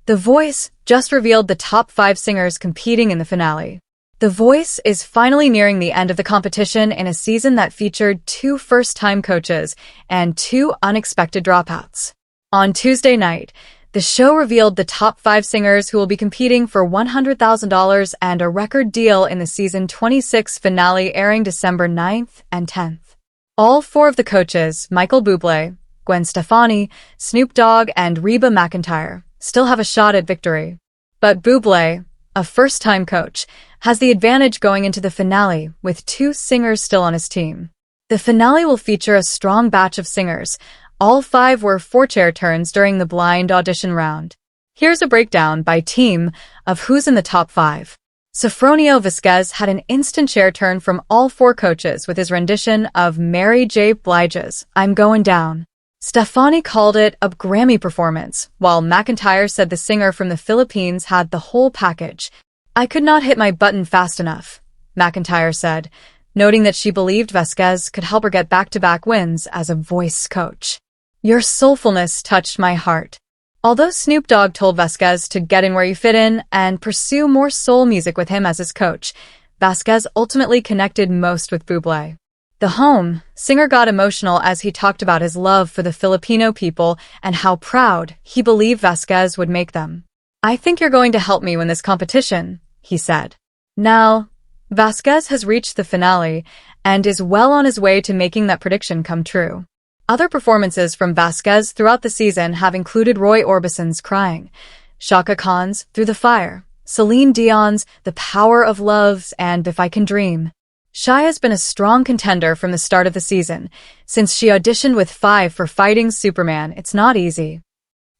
The Voice just revealed the top 5 singers competing in the finale. The Voice is finally nearing the end of the competition in a season that featured 2 first-time coaches and 2 unexpected dropouts. On Tuesday night, the show revealed the top 5 singers who will be competing for $100,000 and a record deal in the season 26 finale airing December 9th and 10th. All 4 of the coaches, Michael Buble, Gwen Stefani, Snoop Dogg, and Reba McEntire, still have a shot at victory. But Buble, a first-time coach, has the advantage going into the finale with 2 singers still on his team. The finale will feature a strong batch of singers. All 5 were 4-chair turns during the blind audition round. Here's a breakdown by team of who's in the top 5. Sofronio Vasquez had an instant chair turn from all 4 coaches with his rendition of Mary J. Blige's I'm Going Down. Stefani called it a Grammy performance, while McEntire said the singer from the Philippines had the whole package. I could not hit my button fast enough, McEntire said, noting that she believed Vasquez could help her get back-to-back wins as a voice coach. Your soulfulness touched my heart. Although Snoop Dogg told Vasquez to get in where you fit in and pursue more soul music with him as his coach, Vasquez ultimately connected most with Buble. The Home singer got emotional as he talked about his love for the Filipino people and how proud he believed Vasquez would make them. I think you're going to help me win this competition, he said. Now, Vasquez has reached the finale and is well on his way to making that prediction come true. Other performances from Vasquez throughout the season have included Roy Orbison's Crying, Shaka Khan's Through the Fire, Celine Dion's The Power of Love, and If I Can Dream. Shai has been a strong contender from the start of the season. Since she auditioned with 5 for Fighting Superman, it's not easy.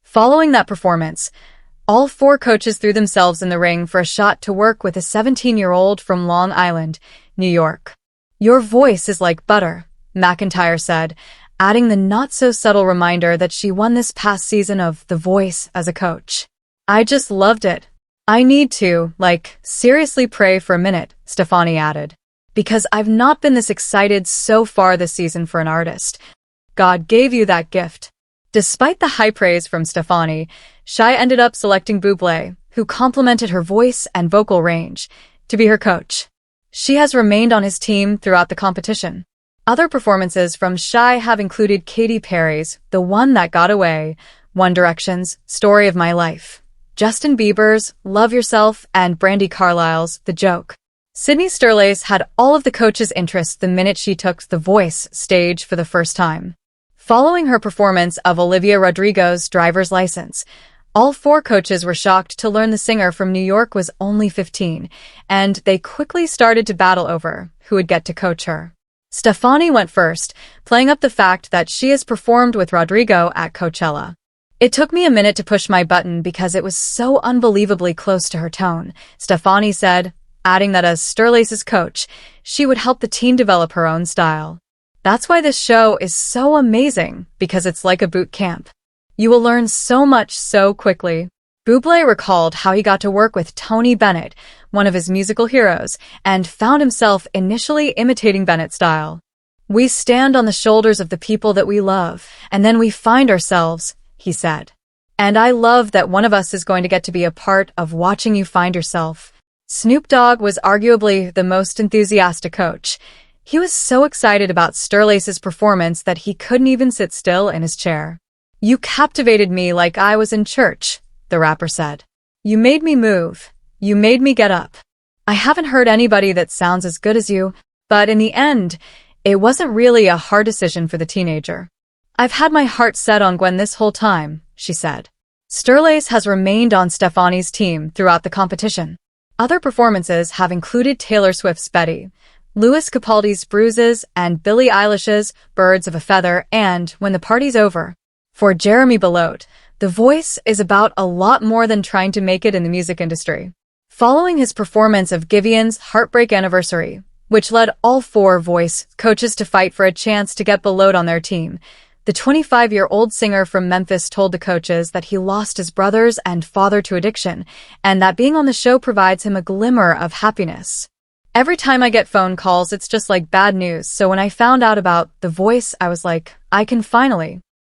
Following that performance, all 4 coaches threw themselves in the ring for a shot to work with a 17-year-old from Long Island, New York. Your voice is like butter, McEntire said, adding the not-so-subtle reminder that she won this past season of The Voice as a coach. I just loved it. I need to, seriously pray for a minute, Stefani added. Because I've not been this excited so far this season for an artist. God gave you that gift. Despite the high praise from Stefani, Shai ended up selecting Buble, who complimented her voice and vocal range, to be her coach. She has remained on his team throughout the competition. Other performances from Shai have included Katy Perry's The One That Got Away, One Direction's Story of My Life, Justin Bieber's Love Yourself, and Brandi Carlile's The Joke. Sydney Sterlace had all of the coaches' interest the minute she took The Voice stage for the first time. Following her performance of Olivia Rodrigo's Driver's License, all 4 coaches were shocked to learn the singer from New York was only 15, and they quickly started to battle over who would get to coach her. Stefani went first, playing up the fact that she has performed with Rodrigo at Coachella. It took me a minute to push my button because it was so unbelievably close to her tone, Stefani said, adding that as Sterlace's coach, she would help the team develop her own style. That's why this show is so amazing, because it's like a boot camp. You will learn so much so quickly. Buble recalled how he got to work with Tony Bennett, one of his musical heroes, and found himself initially imitating Bennett's style. We stand on the shoulders of the people that we love, and then we find ourselves, he said. And I love that one of us is going to get to be a part of watching you find yourself. Snoop Dogg was arguably the most enthusiastic coach. He was so excited about Sterlace's performance that he couldn't even sit still in his chair. You captivated me like I was in church, the rapper said. You made me move. You made me get up. I haven't heard anybody that sounds as good as you, but in the end, it wasn't really a hard decision for the teenager. I've had my heart set on Gwen this whole time, she said. Sterlace has remained on Stefani's team throughout the competition. Other performances have included Taylor Swift's Betty, Lewis Capaldi's Bruises, and Billie Eilish's Birds of a Feather and When the Party's Over. For Jeremy Belote, The Voice is about a lot more than trying to make it in the music industry. Following his performance of Giveon's Heartbreak Anniversary, which led all 4 Voice coaches to fight for a chance to get Belote on their team, the 25-year-old singer from Memphis told the coaches that he lost his brothers and father to addiction, and that being on the show provides him a glimmer of happiness. Every time I get phone calls, it's just like bad news, so when I found out about The Voice, I was like, I can finally